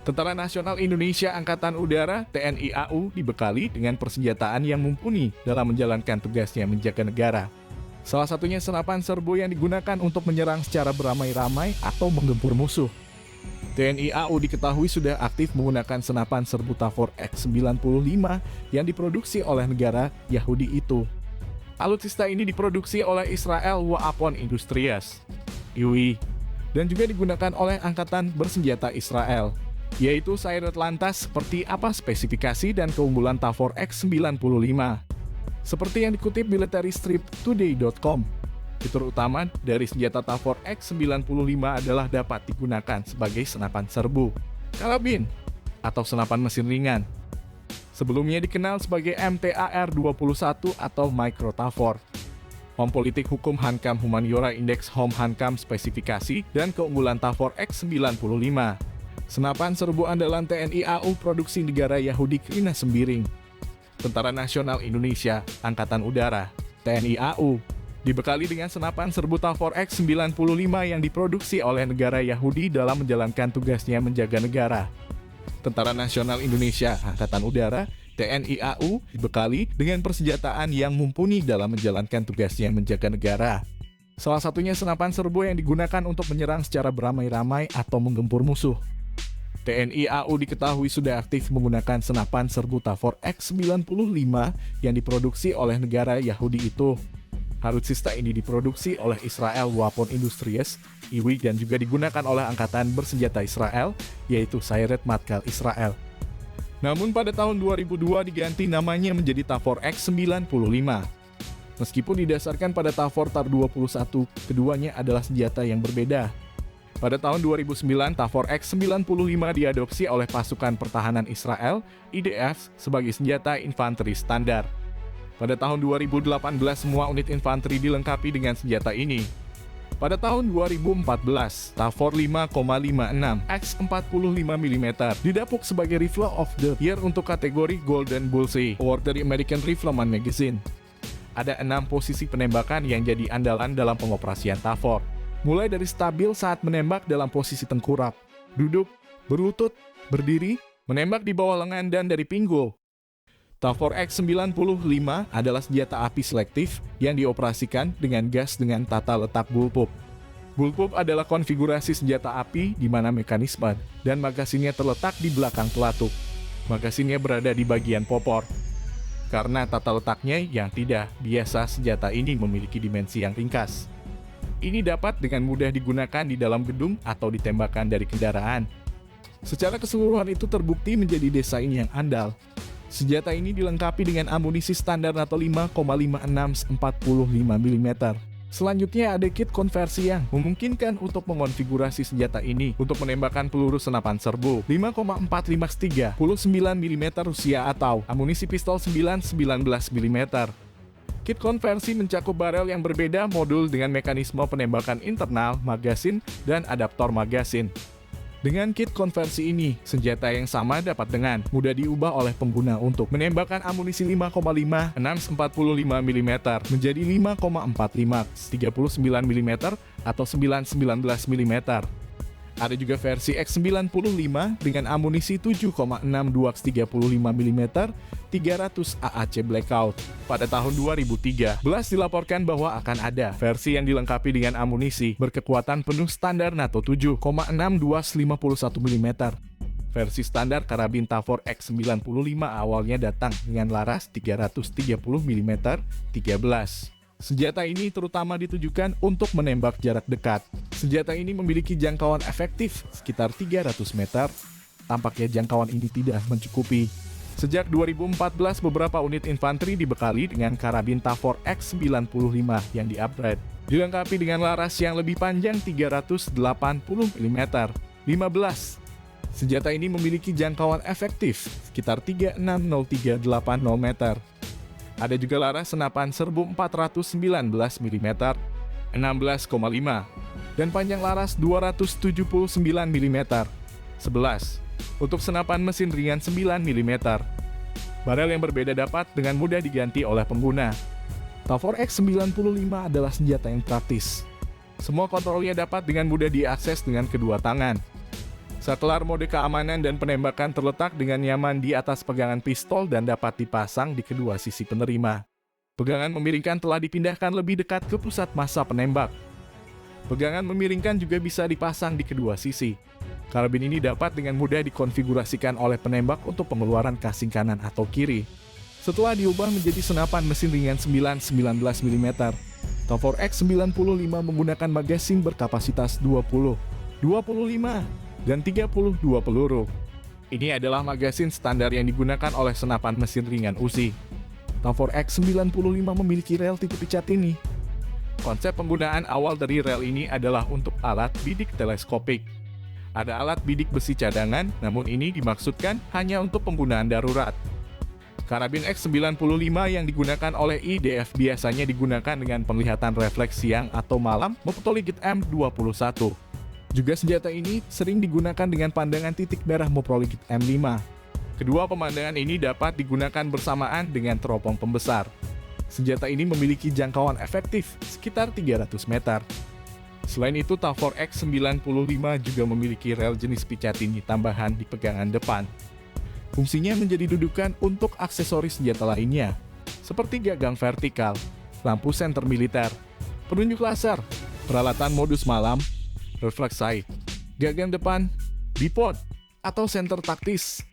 Tentara Nasional Indonesia Angkatan Udara (TNI AU) dibekali dengan persenjataan yang mumpuni dalam menjalankan tugasnya menjaga negara. Salah satunya senapan serbu yang digunakan untuk menyerang secara beramai-ramai atau menggempur musuh. TNI AU diketahui sudah aktif menggunakan senapan serbu Tafor X-95 yang diproduksi oleh negara Yahudi itu. Alutsista ini diproduksi oleh Israel Weapon Industries (IWI) dan juga digunakan oleh Angkatan Bersenjata Israel, yaitu Sayeret lantas seperti apa spesifikasi dan keunggulan Tafor X-95. Seperti yang dikutip militarystriptoday.com, fitur utama dari senjata Tafor X-95 adalah dapat digunakan sebagai senapan serbu, karabin, atau senapan mesin ringan. Sebelumnya dikenal sebagai MTAR-21 atau Micro Tafor. Home Politik Hukum Hankam Humaniora Index Home Hankam spesifikasi dan keunggulan Tafor X-95. Senapan serbu andalan TNI AU produksi negara Yahudi Krina Sembiring. Tentara Nasional Indonesia Angkatan Udara (TNI AU) dibekali dengan senapan serbu Tafor X-95 yang diproduksi oleh negara Yahudi dalam menjalankan tugasnya menjaga negara. Tentara Nasional Indonesia Angkatan Udara (TNI AU) dibekali dengan persenjataan yang mumpuni dalam menjalankan tugasnya menjaga negara. Salah satunya senapan serbu yang digunakan untuk menyerang secara beramai-ramai atau menggempur musuh. TNI AU diketahui sudah aktif menggunakan senapan serbu Tafor X-95 yang diproduksi oleh negara Yahudi itu. Alutsista ini diproduksi oleh Israel Weapon Industries (IWI) dan juga digunakan oleh Angkatan Bersenjata Israel, yaitu Sayeret Matkal Israel. Namun pada tahun 2002 diganti namanya menjadi Tafor X-95. Meskipun didasarkan pada Tafor TAR-21, keduanya adalah senjata yang berbeda. Pada tahun 2009, Tafor X-95 diadopsi oleh Pasukan Pertahanan Israel (IDF) sebagai senjata infanteri standar. Pada tahun 2018, semua unit infanteri dilengkapi dengan senjata ini. Pada tahun 2014, Tafor 5,56 x 45 mm didapuk sebagai Rifle of the Year untuk kategori Golden Bullseye Award dari American Rifleman Magazine. Ada 6 posisi penembakan yang jadi andalan dalam pengoperasian Tafor. Mulai dari stabil saat menembak dalam posisi tengkurap, duduk, berlutut, berdiri, menembak di bawah lengan dan dari pinggul. Tafor X-95 adalah senjata api selektif yang dioperasikan dengan gas dengan tata letak bullpup. Bullpup adalah konfigurasi senjata api di mana mekanisme dan magasinnya terletak di belakang pelatuk. Magasinnya berada di bagian popor. Karena tata letaknya yang tidak biasa, senjata ini memiliki dimensi yang ringkas. Ini dapat dengan mudah digunakan di dalam gedung atau ditembakkan dari kendaraan. Secara keseluruhan itu terbukti menjadi desain yang andal. Senjata ini dilengkapi dengan amunisi standar NATO 5,56 45 mm. Selanjutnya ada kit konversi yang memungkinkan untuk mengonfigurasi senjata ini untuk menembakkan peluru senapan serbu 5,45 39 mm Rusia atau amunisi pistol 9 19 mm. Kit konversi mencakup barel yang berbeda, modul dengan mekanisme penembakan internal, magasin, dan adaptor magasin. Dengan kit konversi ini, senjata yang sama dapat dengan mudah diubah oleh pengguna untuk menembakkan amunisi 5,5 6 45 mm menjadi 5,45 39 mm atau 9 19 mm. Ada juga versi X-95 dengan amunisi 7,62 35 mm 300 AAC Blackout. Pada tahun 2013 dilaporkan bahwa akan ada versi yang dilengkapi dengan amunisi berkekuatan penuh standar NATO 7,62 51 mm. Versi standar karabin Tafor X-95 awalnya datang dengan laras 330 mm 13. Senjata ini terutama ditujukan untuk menembak jarak dekat. Senjata ini memiliki jangkauan efektif sekitar 300 meter. Tampaknya jangkauan ini tidak mencukupi. Sejak 2014, beberapa unit infanteri dibekali dengan karabin Tafor X-95 yang di-upgrade. Dilengkapi dengan laras yang lebih panjang 380 mm 15. Senjata ini memiliki jangkauan efektif sekitar 360-380 meter. Ada juga laras senapan serbu 419 mm 16,5 dan panjang laras 279 mm 11 untuk senapan mesin ringan 9 mm. Barel yang berbeda dapat dengan mudah diganti oleh pengguna. Tafor X-95 adalah senjata yang praktis. Semua kontrolnya dapat dengan mudah diakses dengan kedua tangan. Satelar mode keamanan dan penembakan terletak dengan nyaman di atas pegangan pistol dan dapat dipasang di kedua sisi penerima. Pegangan memiringkan telah dipindahkan lebih dekat ke pusat massa penembak. Pegangan memiringkan juga bisa dipasang di kedua sisi. Karabin ini dapat dengan mudah dikonfigurasikan oleh penembak untuk pengeluaran casing kanan atau kiri. Setelah diubah menjadi senapan mesin ringan 9-19 mm, Tavor X95 menggunakan magasin berkapasitas 20, 25, dan 32 peluru. Ini adalah magasin standar yang digunakan oleh senapan mesin ringan Uzi. Tavor X95 memiliki rel tipe picat ini. Konsep penggunaan awal dari rel ini adalah untuk alat bidik teleskopik. Ada alat bidik besi cadangan, namun ini dimaksudkan hanya untuk penggunaan darurat. Karabin X95 yang digunakan oleh IDF biasanya digunakan dengan penglihatan refleks siang atau malam memotong ligit M21. Juga senjata ini sering digunakan dengan pandangan titik merah Moproligit M5. Kedua pemandangan ini dapat digunakan bersamaan dengan teropong pembesar. Senjata ini memiliki jangkauan efektif sekitar 300 meter. Selain itu, Tavor X95 juga memiliki rel jenis Picatinny tambahan di pegangan depan. Fungsinya menjadi dudukan untuk aksesoris senjata lainnya, seperti gagang vertikal, lampu senter militer, penunjuk laser, peralatan modus malam, refleks sight, gagang depan, bipod, atau senter taktis.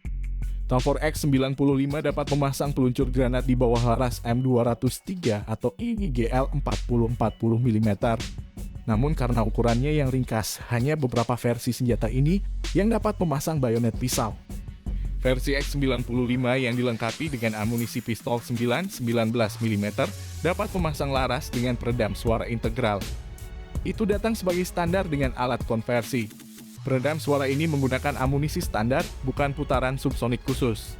Tavor X95 dapat memasang peluncur granat di bawah laras M203 atau IGL 40-40 mm. Namun karena ukurannya yang ringkas, hanya beberapa versi senjata ini yang dapat memasang bayonet pisau. Versi X95 yang dilengkapi dengan amunisi pistol 9-19 mm dapat memasang laras dengan peredam suara integral. Itu datang sebagai standar dengan alat konversi. Peredam suara ini menggunakan amunisi standar, bukan putaran subsonik khusus.